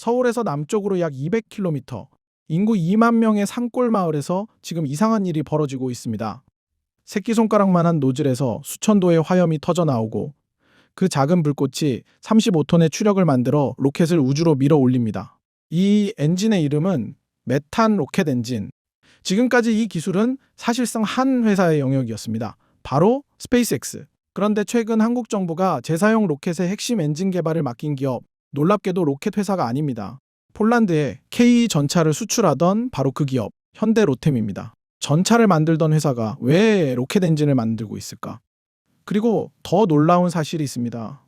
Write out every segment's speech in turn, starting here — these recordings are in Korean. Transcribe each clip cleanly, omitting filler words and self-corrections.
서울에서 남쪽으로 약 200km, 인구 2만 명의 산골 마을에서 지금 이상한 일이 벌어지고 있습니다. 새끼손가락만한 노즐에서 수천 도의 화염이 터져 나오고 그 작은 불꽃이 35톤의 추력을 만들어 로켓을 우주로 밀어 올립니다. 이 엔진의 이름은 메탄 로켓 엔진. 지금까지 이 기술은 사실상 한 회사의 영역이었습니다. 바로 스페이스X. 그런데 최근 한국 정부가 재사용 로켓의 핵심 엔진 개발을 맡긴 기업, 놀랍게도 로켓 회사가 아닙니다. 폴란드에 K 전차를 수출하던 바로 그 기업, 현대로템입니다. 전차를 만들던 회사가 왜 로켓 엔진을 만들고 있을까? 그리고 더 놀라운 사실이 있습니다.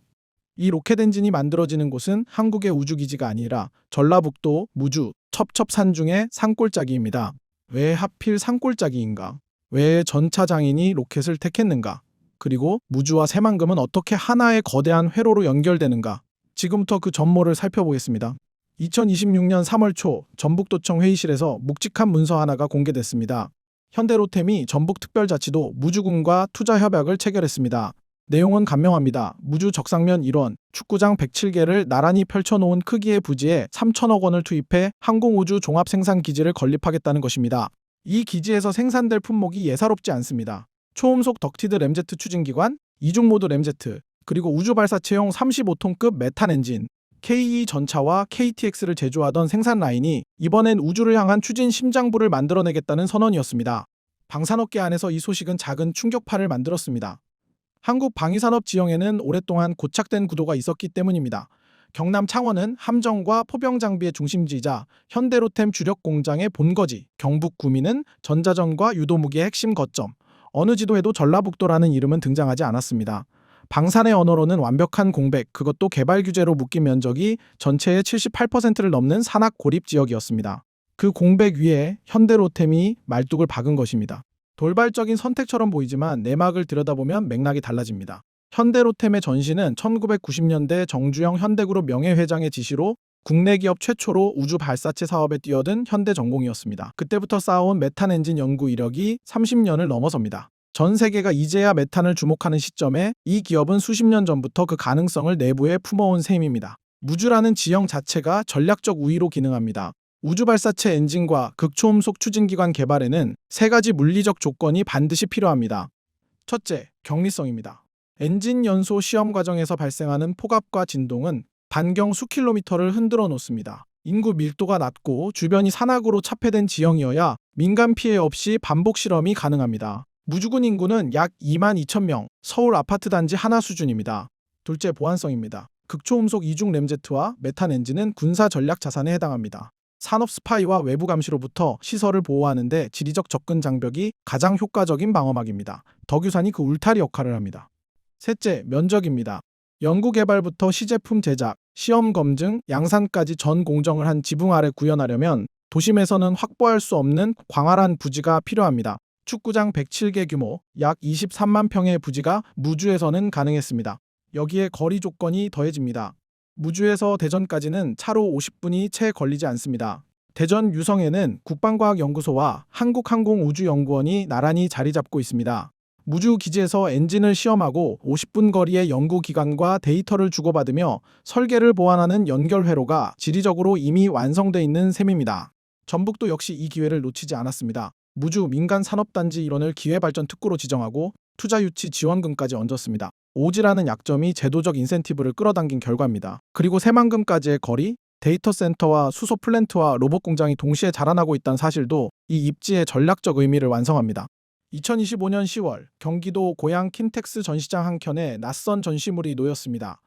이 로켓 엔진이 만들어지는 곳은 한국의 우주기지가 아니라 전라북도 무주 첩첩산중의 산골짜기입니다. 왜 하필 산골짜기인가? 왜 전차 장인이 로켓을 택했는가? 그리고 무주와 새만금은 어떻게 하나의 거대한 회로로 연결되는가? 지금부터 그 전모를 살펴보겠습니다. 2026년 3월 초 전북도청 회의실에서 묵직한 문서 하나가 공개됐습니다. 현대로템이 전북특별자치도 무주군과 투자협약을 체결했습니다. 내용은 간명합니다. 무주 적상면 1원, 축구장 107개를 나란히 펼쳐놓은 크기의 부지에 3천억 원을 투입해 항공우주 종합생산기지를 건립하겠다는 것입니다. 이 기지에서 생산될 품목이 예사롭지 않습니다. 초음속 덕티드 램제트 추진기관, 이중모드 램제트, 그리고 우주발사체용 35톤급 메탄 엔진, KE 전차와 KTX를 제조하던 생산 라인이 이번엔 우주를 향한 추진 심장부를 만들어내겠다는 선언이었습니다. 방산업계 안에서 이 소식은 작은 충격파를 만들었습니다. 한국 방위산업 지형에는 오랫동안 고착된 구도가 있었기 때문입니다. 경남 창원은 함정과 포병 장비의 중심지이자 현대로템 주력 공장의 본거지, 경북 구미는 전자전과 유도무기의 핵심 거점, 어느 지도에도 전라북도라는 이름은 등장하지 않았습니다. 방산의 언어로는 완벽한 공백, 그것도 개발 규제로 묶인 면적이 전체의 78%를 넘는 산악 고립 지역이었습니다. 그 공백 위에 현대로템이 말뚝을 박은 것입니다. 돌발적인 선택처럼 보이지만 내막을 들여다보면 맥락이 달라집니다. 현대로템의 전신은 1990년대 정주영 현대그룹 명예회장의 지시로 국내 기업 최초로 우주 발사체 사업에 뛰어든 현대전공이었습니다. 그때부터 쌓아온 메탄 엔진 연구 이력이 30년을 넘어섭니다. 전 세계가 이제야 메탄을 주목하는 시점에 이 기업은 수십 년 전부터 그 가능성을 내부에 품어온 셈입니다. 무주라는 지형 자체가 전략적 우위로 기능합니다. 우주발사체 엔진과 극초음속 추진기관 개발에는 세 가지 물리적 조건이 반드시 필요합니다. 첫째, 격리성입니다. 엔진 연소 시험 과정에서 발생하는 폭압과 진동은 반경 수킬로미터를 흔들어 놓습니다. 인구 밀도가 낮고 주변이 산악으로 차폐된 지형이어야 민간 피해 없이 반복 실험이 가능합니다. 무주군 인구는 약 2만 2천 명, 서울 아파트 단지 하나 수준입니다. 둘째, 보안성입니다. 극초음속 이중 램제트와 메탄 엔진은 군사 전략 자산에 해당합니다. 산업 스파이와 외부 감시로부터 시설을 보호하는 데 지리적 접근 장벽이 가장 효과적인 방어막입니다. 덕유산이 그 울타리 역할을 합니다. 셋째, 면적입니다. 연구개발부터 시제품 제작, 시험 검증, 양산까지 전 공정을 한 지붕 아래 구현하려면 도심에서는 확보할 수 없는 광활한 부지가 필요합니다. 축구장 107개 규모, 약 23만 평의 부지가 무주에서는 가능했습니다. 여기에 거리 조건이 더해집니다. 무주에서 대전까지는 차로 50분이 채 걸리지 않습니다. 대전 유성에는 국방과학연구소와 한국항공우주연구원이 나란히 자리 잡고 있습니다. 무주 기지에서 엔진을 시험하고 50분 거리의 연구기관과 데이터를 주고받으며 설계를 보완하는 연결회로가 지리적으로 이미 완성돼 있는 셈입니다. 전북도 역시 이 기회를 놓치지 않았습니다. 무주 민간산업단지 일원을 기회발전특구로 지정하고 투자 유치 지원금까지 얹었습니다. 오지라는 약점이 제도적 인센티브를 끌어당긴 결과입니다. 그리고 새만금까지의 거리, 데이터 센터와 수소 플랜트와 로봇 공장이 동시에 자라나고 있다는 사실도 이 입지의 전략적 의미를 완성합니다. 2025년 10월 경기도 고양 킨텍스 전시장 한켠에 낯선 전시물이 놓였습니다.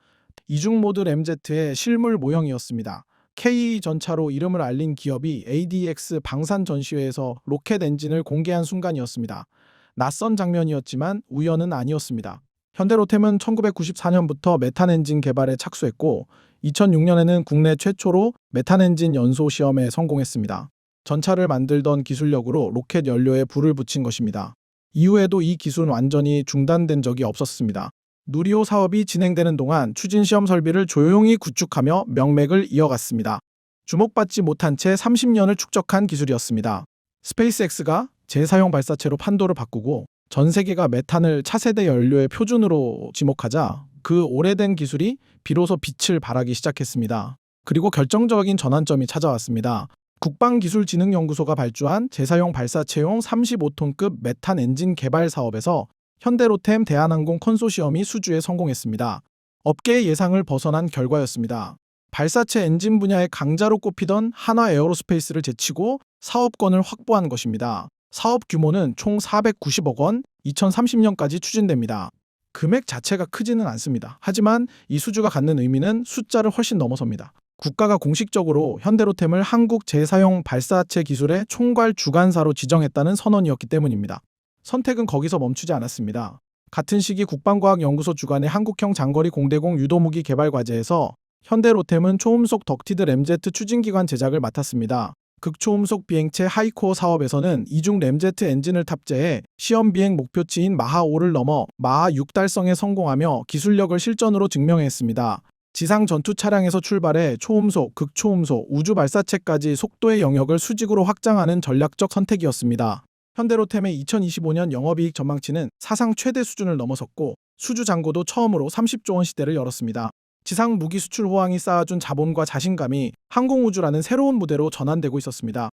이중모드 램제트의 실물 모형이었습니다. K 전차로 이름을 알린 기업이 ADX 방산 전시회에서 로켓 엔진을 공개한 순간이었습니다. 낯선 장면이었지만 우연은 아니었습니다. 현대로템은 1994년부터 메탄 엔진 개발에 착수했고 2006년에는 국내 최초로 메탄 엔진 연소 시험에 성공했습니다. 전차를 만들던 기술력으로 로켓 연료에 불을 붙인 것입니다. 이후에도 이 기술은 완전히 중단된 적이 없었습니다. 누리호 사업이 진행되는 동안 추진 시험 설비를 조용히 구축하며 명맥을 이어갔습니다. 주목받지 못한 채 30년을 축적한 기술이었습니다. 스페이스X가 재사용 발사체로 판도를 바꾸고 전 세계가 메탄을 차세대 연료의 표준으로 지목하자 그 오래된 기술이 비로소 빛을 발하기 시작했습니다. 그리고 결정적인 전환점이 찾아왔습니다. 국방기술진흥연구소가 발주한 재사용 발사체용 35톤급 메탄 엔진 개발 사업에서 현대로템 대한항공 컨소시엄이 수주에 성공했습니다. 업계의 예상을 벗어난 결과였습니다. 발사체 엔진 분야의 강자로 꼽히던 한화 에어로스페이스를 제치고 사업권을 확보한 것입니다. 사업 규모는 총 490억 원, 2030년까지 추진됩니다. 금액 자체가 크지는 않습니다. 하지만 이 수주가 갖는 의미는 숫자를 훨씬 넘어섭니다. 국가가 공식적으로 현대로템을 한국 재사용 발사체 기술의 총괄 주관사로 지정했다는 선언이었기 때문입니다. 선택은 거기서 멈추지 않았습니다. 같은 시기 국방과학연구소 주관의 한국형 장거리 공대공 유도무기 개발 과제에서 현대로템은 초음속 덕티드 램제트 추진기관 제작을 맡았습니다. 극초음속 비행체 하이코어 사업에서는 이중 램제트 엔진을 탑재해 시험 비행 목표치인 마하5를 넘어 마하6 달성에 성공하며 기술력을 실전으로 증명했습니다. 지상 전투 차량에서 출발해 초음속, 극초음속, 우주 발사체까지 속도의 영역을 수직으로 확장하는 전략적 선택이었습니다. 현대로템의 2025년 영업이익 전망치는 사상 최대 수준을 넘어섰고 수주 잔고도 처음으로 30조 원 시대를 열었습니다. 지상 무기 수출 호황이 쌓아준 자본과 자신감이 항공우주라는 새로운 무대로 전환되고 있었습니다.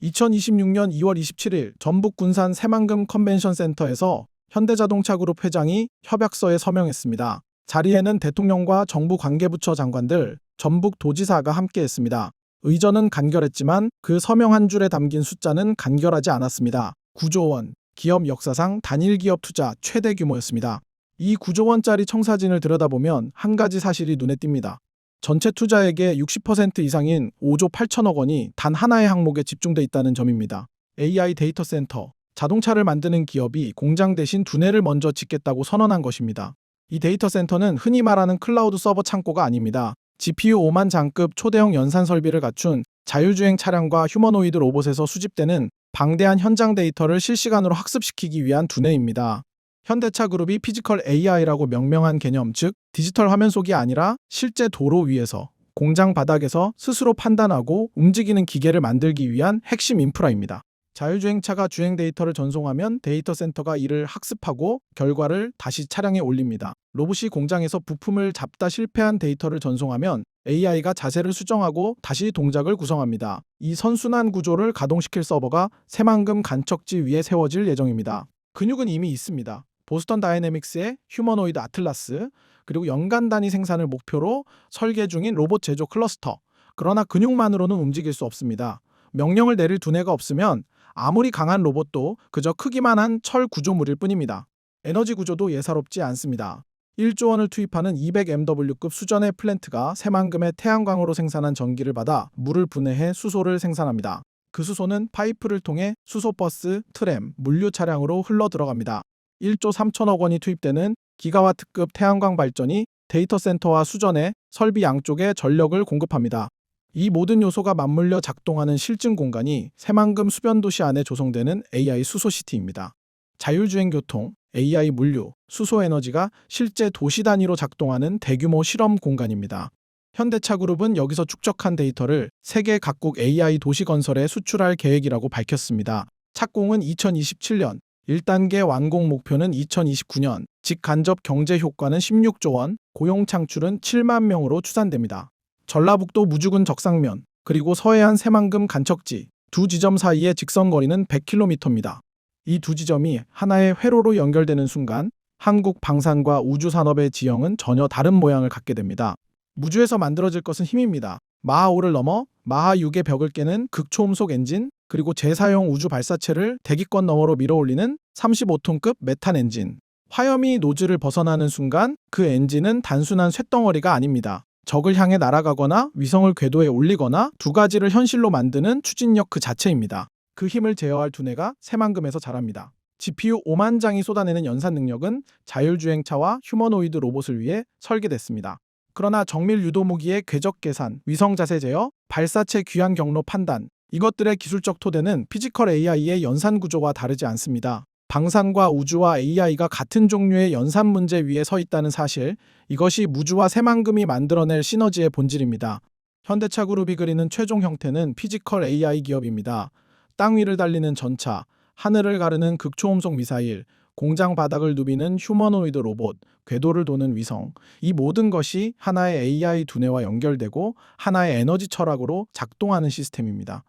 2026년 2월 27일 전북 군산 새만금 컨벤션 센터에서 현대자동차그룹 회장이 협약서에 서명했습니다. 자리에는 대통령과 정부 관계부처 장관들, 전북 도지사가 함께했습니다. 의전은 간결했지만 그 서명 한 줄에 담긴 숫자는 간결하지 않았습니다. 9조 원, 기업 역사상 단일 기업 투자 최대 규모였습니다. 이 9조 원짜리 청사진을 들여다보면 한 가지 사실이 눈에 띕니다. 전체 투자액의 60% 이상인 5조 8천억 원이 단 하나의 항목에 집중돼 있다는 점입니다. AI 데이터 센터, 자동차를 만드는 기업이 공장 대신 두뇌를 먼저 짓겠다고 선언한 것입니다. 이 데이터 센터는 흔히 말하는 클라우드 서버 창고가 아닙니다. GPU 5만 장급 초대형 연산 설비를 갖춘 자율주행 차량과 휴머노이드 로봇에서 수집되는 방대한 현장 데이터를 실시간으로 학습시키기 위한 두뇌입니다. 현대차 그룹이 피지컬 AI라고 명명한 개념, 즉 디지털 화면 속이 아니라 실제 도로 위에서, 공장 바닥에서 스스로 판단하고 움직이는 기계를 만들기 위한 핵심 인프라입니다. 자율주행차가 주행 데이터를 전송하면 데이터 센터가 이를 학습하고 결과를 다시 차량에 올립니다. 로봇이 공장에서 부품을 잡다 실패한 데이터를 전송하면 AI가 자세를 수정하고 다시 동작을 구성합니다. 이 선순환 구조를 가동시킬 서버가 새만금 간척지 위에 세워질 예정입니다. 근육은 이미 있습니다. 보스턴 다이내믹스의 휴머노이드 아틀라스, 그리고 연간 단위 생산을 목표로 설계 중인 로봇 제조 클러스터. 그러나 근육만으로는 움직일 수 없습니다. 명령을 내릴 두뇌가 없으면 아무리 강한 로봇도 그저 크기만 한 철 구조물일 뿐입니다. 에너지 구조도 예사롭지 않습니다. 1조 원을 투입하는 200MW급 수전의 플랜트가 새만금의 태양광으로 생산한 전기를 받아 물을 분해해 수소를 생산합니다. 그 수소는 파이프를 통해 수소버스, 트램, 물류 차량으로 흘러 들어갑니다. 1조 3천억 원이 투입되는 기가와트급 태양광 발전이 데이터 센터와 수전의 설비 양쪽에 전력을 공급합니다. 이 모든 요소가 맞물려 작동하는 실증 공간이 새만금 수변도시 안에 조성되는 AI 수소시티입니다. 자율주행 교통, AI 물류, 수소 에너지가 실제 도시 단위로 작동하는 대규모 실험 공간입니다. 현대차 그룹은 여기서 축적한 데이터를 세계 각국 AI 도시 건설에 수출할 계획이라고 밝혔습니다. 착공은 2027년, 1단계 완공 목표는 2029년, 직간접 경제 효과는 16조 원, 고용 창출은 7만 명으로 추산됩니다. 전라북도 무주군 적상면, 그리고 서해안 새만금 간척지 두 지점 사이의 직선거리는 100km입니다. 이 두 지점이 하나의 회로로 연결되는 순간 한국 방산과 우주산업의 지형은 전혀 다른 모양을 갖게 됩니다. 무주에서 만들어질 것은 힘입니다. 마하5를 넘어 마하6의 벽을 깨는 극초음속 엔진, 그리고 재사용 우주 발사체를 대기권 너머로 밀어올리는 35톤급 메탄 엔진. 화염이 노즐을 벗어나는 순간 그 엔진은 단순한 쇳덩어리가 아닙니다. 적을 향해 날아가거나 위성을 궤도에 올리거나 두 가지를 현실로 만드는 추진력 그 자체입니다. 그 힘을 제어할 두뇌가 새만금에서 자랍니다. GPU 5만 장이 쏟아내는 연산 능력은 자율주행차와 휴머노이드 로봇을 위해 설계됐습니다. 그러나 정밀 유도무기의 궤적 계산, 위성 자세 제어, 발사체 귀환 경로 판단, 이것들의 기술적 토대는 피지컬 AI의 연산 구조와 다르지 않습니다. 방산과 우주와 AI가 같은 종류의 연산 문제 위에 서 있다는 사실, 이것이 무주와 새만금이 만들어낼 시너지의 본질입니다. 현대차 그룹이 그리는 최종 형태는 피지컬 AI 기업입니다. 땅 위를 달리는 전차, 하늘을 가르는 극초음속 미사일, 공장 바닥을 누비는 휴머노이드 로봇, 궤도를 도는 위성, 이 모든 것이 하나의 AI 두뇌와 연결되고 하나의 에너지 철학으로 작동하는 시스템입니다.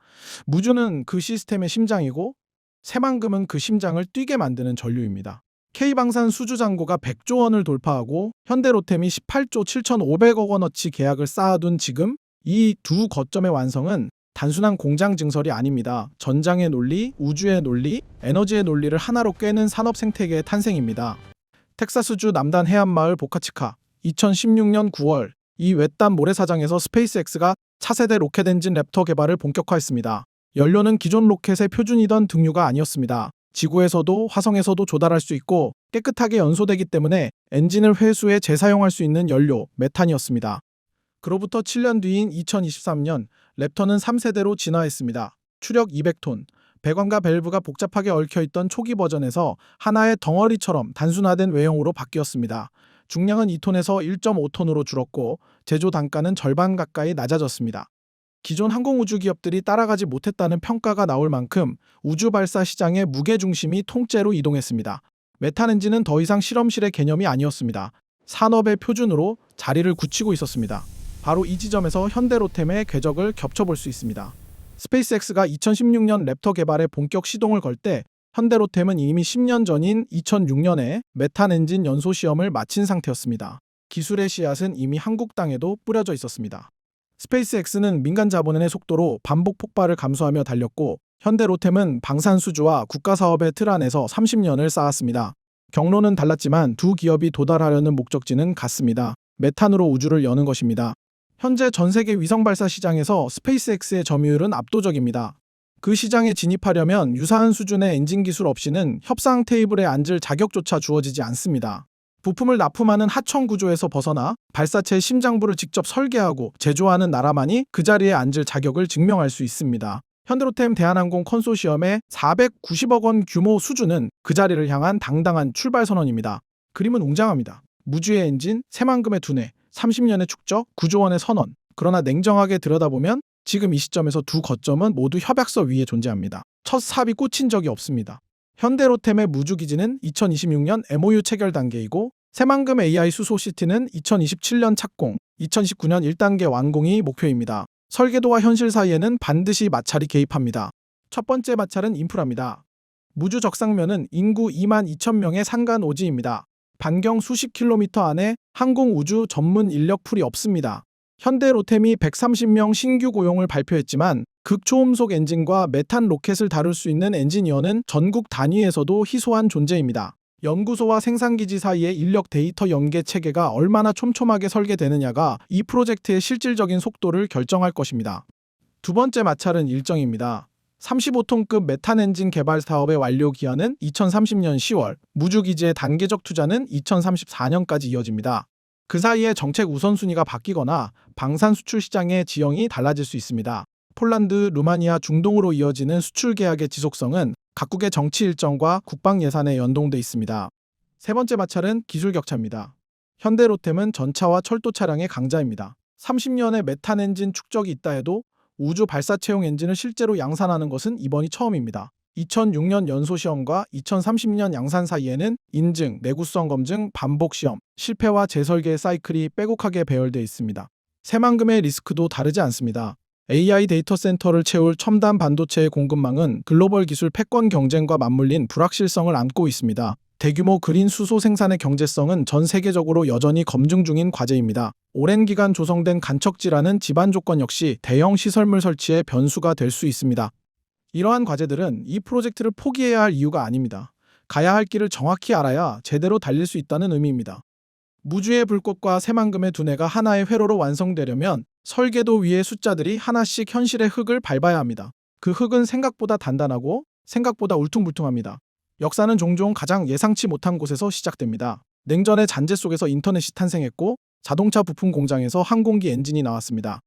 무주는 그 시스템의 심장이고 새만금은 그 심장을 뛰게 만드는 전류입니다. K방산 수주잔고가 100조 원을 돌파하고 현대로템이 18조 7,500억 원어치 계약을 쌓아둔 지금 이 두 거점의 완성은 단순한 공장 증설이 아닙니다. 전장의 논리, 우주의 논리, 에너지의 논리를 하나로 꿰는 산업 생태계의 탄생입니다. 텍사스주 남단 해안마을 보카치카 2016년 9월 이 외딴 모래사장에서 스페이스X가 차세대 로켓 엔진 랩터 개발을 본격화했습니다. 연료는 기존 로켓의 표준이던 등유가 아니었습니다. 지구에서도 화성에서도 조달할 수 있고 깨끗하게 연소되기 때문에 엔진을 회수해 재사용할 수 있는 연료, 메탄이었습니다. 그로부터 7년 뒤인 2023년 랩터는 3세대로 진화했습니다. 추력 200톤, 배관과 밸브가 복잡하게 얽혀있던 초기 버전에서 하나의 덩어리처럼 단순화된 외형으로 바뀌었습니다. 중량은 2톤에서 1.5톤으로 줄었고 제조 단가는 절반 가까이 낮아졌습니다. 기존 항공우주 기업들이 따라가지 못했다는 평가가 나올 만큼 우주 발사 시장의 무게중심이 통째로 이동했습니다. 메탄 엔진은 더 이상 실험실의 개념이 아니었습니다. 산업의 표준으로 자리를 굳히고 있었습니다. 바로 이 지점에서 현대로템의 궤적을 겹쳐볼 수 있습니다. 스페이스X가 2016년 랩터 개발에 본격 시동을 걸 때 현대로템은 이미 10년 전인 2006년에 메탄 엔진 연소 시험을 마친 상태였습니다. 기술의 씨앗은 이미 한국 땅에도 뿌려져 있었습니다. 스페이스X는 민간 자본의 속도로 반복 폭발을 감수하며 달렸고 현대로템은 방산수주와 국가사업의 틀 안에서 30년을 쌓았습니다. 경로는 달랐지만 두 기업이 도달하려는 목적지는 같습니다. 메탄으로 우주를 여는 것입니다. 현재 전 세계 위성 발사 시장에서 스페이스X의 점유율은 압도적입니다. 그 시장에 진입하려면 유사한 수준의 엔진 기술 없이는 협상 테이블에 앉을 자격조차 주어지지 않습니다. 부품을 납품하는 하청 구조에서 벗어나 발사체의 심장부를 직접 설계하고 제조하는 나라만이 그 자리에 앉을 자격을 증명할 수 있습니다. 현대로템 대한항공 컨소시엄의 490억 원 규모 수주는 그 자리를 향한 당당한 출발 선언입니다. 그림은 웅장합니다. 무주의 엔진, 새만금의 두뇌, 30년의 축적, 9조 원의 선언. 그러나 냉정하게 들여다보면 지금 이 시점에서 두 거점은 모두 협약서 위에 존재합니다. 첫 삽이 꽂힌 적이 없습니다. 현대로템의 무주기지는 2026년 MOU 체결 단계이고 새만금 AI 수소시티는 2027년 착공, 2019년 1단계 완공이 목표입니다. 설계도와 현실 사이에는 반드시 마찰이 개입합니다. 첫 번째 마찰은 인프라입니다. 무주 적상면은 인구 2만 2천 명의 산간 오지입니다. 반경 수십 킬로미터 안에 항공우주 전문 인력풀이 없습니다. 현대로템이 130명 신규 고용을 발표했지만 극초음속 엔진과 메탄 로켓을 다룰 수 있는 엔지니어는 전국 단위에서도 희소한 존재입니다. 연구소와 생산기지 사이의 인력 데이터 연계 체계가 얼마나 촘촘하게 설계되느냐가 이 프로젝트의 실질적인 속도를 결정할 것입니다. 두 번째 마찰은 일정입니다. 35톤급 메탄 엔진 개발 사업의 완료 기한은 2030년 10월, 무주기지의 단계적 투자는 2034년까지 이어집니다. 그 사이에 정책 우선순위가 바뀌거나 방산 수출 시장의 지형이 달라질 수 있습니다. 폴란드, 루마니아, 중동으로 이어지는 수출 계약의 지속성은 각국의 정치 일정과 국방 예산에 연동돼 있습니다. 세 번째 마찰은 기술 격차입니다. 현대로템은 전차와 철도 차량의 강자입니다. 30년의 메탄 엔진 축적이 있다 해도 우주 발사체용 엔진을 실제로 양산하는 것은 이번이 처음입니다. 2006년 연소시험과 2030년 양산 사이에는 인증, 내구성 검증, 반복 시험, 실패와 재설계 사이클이 빼곡하게 배열되어 있습니다. 새만금의 리스크도 다르지 않습니다. AI 데이터 센터를 채울 첨단 반도체의 공급망은 글로벌 기술 패권 경쟁과 맞물린 불확실성을 안고 있습니다. 대규모 그린 수소 생산의 경제성은 전 세계적으로 여전히 검증 중인 과제입니다. 오랜 기간 조성된 간척지라는 지반 조건 역시 대형 시설물 설치에 변수가 될 수 있습니다. 이러한 과제들은 이 프로젝트를 포기해야 할 이유가 아닙니다. 가야 할 길을 정확히 알아야 제대로 달릴 수 있다는 의미입니다. 무주의 불꽃과 새만금의 두뇌가 하나의 회로로 완성되려면 설계도 위의 숫자들이 하나씩 현실의 흙을 밟아야 합니다. 그 흙은 생각보다 단단하고 생각보다 울퉁불퉁합니다. 역사는 종종 가장 예상치 못한 곳에서 시작됩니다. 냉전의 잔재 속에서 인터넷이 탄생했고 자동차 부품 공장에서 항공기 엔진이 나왔습니다.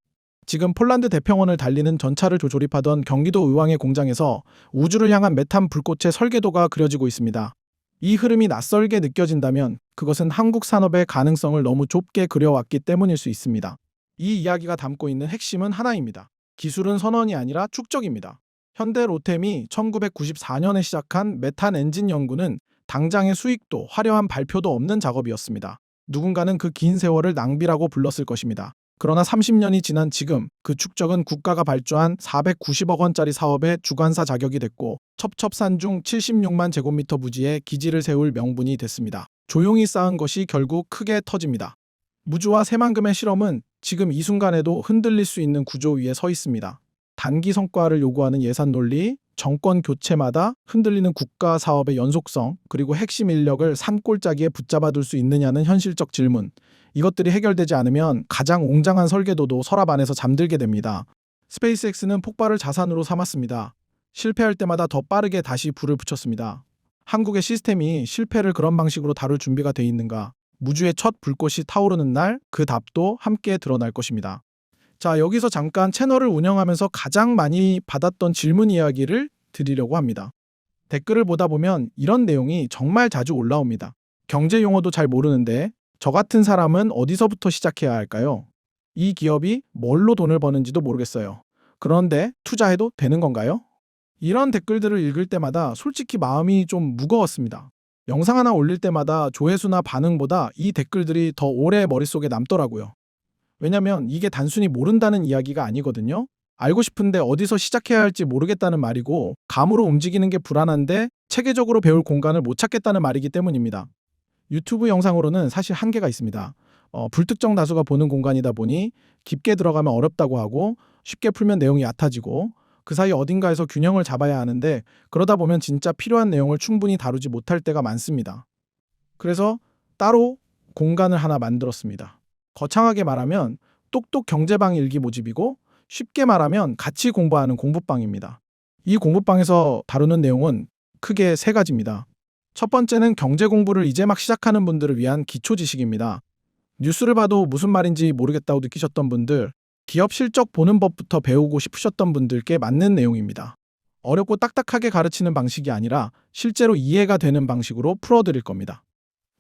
지금 폴란드 대평원을 달리는 전차를 조립하던 경기도 의왕의 공장에서 우주를 향한 메탄 불꽃의 설계도가 그려지고 있습니다. 이 흐름이 낯설게 느껴진다면 그것은 한국 산업의 가능성을 너무 좁게 그려왔기 때문일 수 있습니다. 이 이야기가 담고 있는 핵심은 하나입니다. 기술은 선언이 아니라 축적입니다. 현대로템이 1994년에 시작한 메탄 엔진 연구는 당장의 수익도 화려한 발표도 없는 작업이었습니다. 누군가는 그 긴 세월을 낭비라고 불렀을 것입니다. 그러나 30년이 지난 지금 그 축적은 국가가 발주한 490억 원짜리 사업의 주관사 자격이 됐고 첩첩산중 76만 제곱미터 부지에 기지를 세울 명분이 됐습니다. 조용히 쌓은 것이 결국 크게 터집니다. 무주와 새만금의 실험은 지금 이 순간에도 흔들릴 수 있는 구조 위에 서 있습니다. 단기 성과를 요구하는 예산 논리, 정권 교체마다 흔들리는 국가 사업의 연속성, 그리고 핵심 인력을 산골짜기에 붙잡아둘 수 있느냐는 현실적 질문. 이것들이 해결되지 않으면 가장 웅장한 설계도도 서랍 안에서 잠들게 됩니다. 스페이스X는 폭발을 자산으로 삼았습니다. 실패할 때마다 더 빠르게 다시 불을 붙였습니다. 한국의 시스템이 실패를 그런 방식으로 다룰 준비가 돼 있는가? 무주의 첫 불꽃이 타오르는 날 그 답도 함께 드러날 것입니다. 자, 여기서 잠깐 채널을 운영하면서 가장 많이 받았던 질문 이야기를 드리려고 합니다. 댓글을 보다 보면 이런 내용이 정말 자주 올라옵니다. 경제 용어도 잘 모르는데 저 같은 사람은 어디서부터 시작해야 할까요? 이 기업이 뭘로 돈을 버는지도 모르겠어요. 그런데 투자해도 되는 건가요? 이런 댓글들을 읽을 때마다 솔직히 마음이 좀 무거웠습니다. 영상 하나 올릴 때마다 조회수나 반응보다 이 댓글들이 더 오래 머릿속에 남더라고요. 왜냐면 이게 단순히 모른다는 이야기가 아니거든요. 알고 싶은데 어디서 시작해야 할지 모르겠다는 말이고 감으로 움직이는 게 불안한데 체계적으로 배울 공간을 못 찾겠다는 말이기 때문입니다. 유튜브 영상으로는 사실 한계가 있습니다. 불특정 다수가 보는 공간이다 보니 깊게 들어가면 어렵다고 하고 쉽게 풀면 내용이 얕아지고 그 사이 어딘가에서 균형을 잡아야 하는데 그러다 보면 진짜 필요한 내용을 충분히 다루지 못할 때가 많습니다. 그래서 따로 공간을 하나 만들었습니다. 거창하게 말하면 똑똑 경제방 일기 모집이고 쉽게 말하면 같이 공부하는 공부방입니다. 이 공부방에서 다루는 내용은 크게 세 가지입니다. 첫 번째는 경제 공부를 이제 막 시작하는 분들을 위한 기초 지식입니다. 뉴스를 봐도 무슨 말인지 모르겠다고 느끼셨던 분들, 기업 실적 보는 법부터 배우고 싶으셨던 분들께 맞는 내용입니다. 어렵고 딱딱하게 가르치는 방식이 아니라 실제로 이해가 되는 방식으로 풀어드릴 겁니다.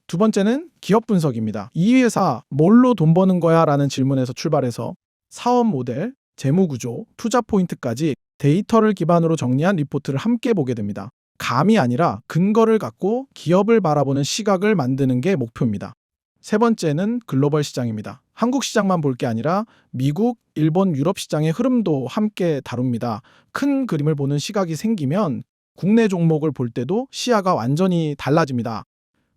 두 번째는 기업 분석입니다. 이 회사 뭘로 돈 버는 거야? 라는 질문에서 출발해서 사업 모델, 재무 구조, 투자 포인트까지 데이터를 기반으로 정리한 리포트를 함께 보게 됩니다. 감이 아니라 근거를 갖고 기업을 바라보는 시각을 만드는 게 목표입니다. 세 번째는 글로벌 시장입니다. 한국 시장만 볼 게 아니라 미국, 일본, 유럽 시장의 흐름도 함께 다룹니다. 큰 그림을 보는 시각이 생기면 국내 종목을 볼 때도 시야가 완전히 달라집니다.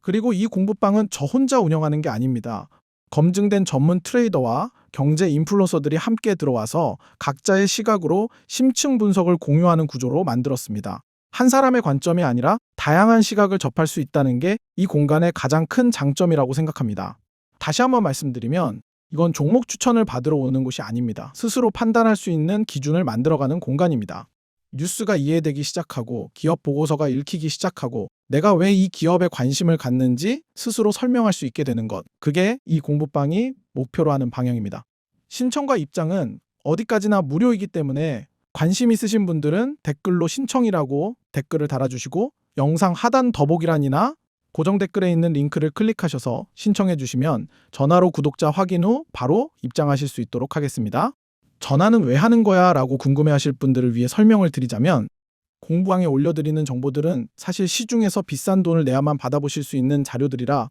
그리고 이 공부방은 저 혼자 운영하는 게 아닙니다. 검증된 전문 트레이더와 경제 인플루언서들이 함께 들어와서 각자의 시각으로 심층 분석을 공유하는 구조로 만들었습니다. 한 사람의 관점이 아니라 다양한 시각을 접할 수 있다는 게 이 공간의 가장 큰 장점이라고 생각합니다. 다시 한번 말씀드리면 이건 종목 추천을 받으러 오는 곳이 아닙니다. 스스로 판단할 수 있는 기준을 만들어가는 공간입니다. 뉴스가 이해되기 시작하고 기업 보고서가 읽히기 시작하고 내가 왜 이 기업에 관심을 갖는지 스스로 설명할 수 있게 되는 것. 그게 이 공부방이 목표로 하는 방향입니다. 신청과 입장은 어디까지나 무료이기 때문에 관심 있으신 분들은 댓글로 신청이라고 댓글을 달아주시고 영상 하단 더보기란이나 고정 댓글에 있는 링크를 클릭하셔서 신청해 주시면 전화로 구독자 확인 후 바로 입장하실 수 있도록 하겠습니다. 전화는 왜 하는 거야? 라고 궁금해하실 분들을 위해 설명을 드리자면 공부방에 올려드리는 정보들은 사실 시중에서 비싼 돈을 내야만 받아보실 수 있는 자료들이라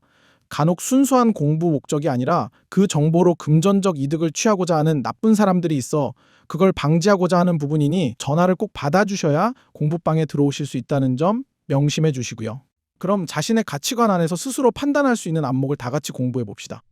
간혹 순수한 공부 목적이 아니라 그 정보로 금전적 이득을 취하고자 하는 나쁜 사람들이 있어 그걸 방지하고자 하는 부분이니 전화를 꼭 받아주셔야 공부방에 들어오실 수 있다는 점 명심해 주시고요. 그럼 자신의 가치관 안에서 스스로 판단할 수 있는 안목을 다 같이 공부해 봅시다.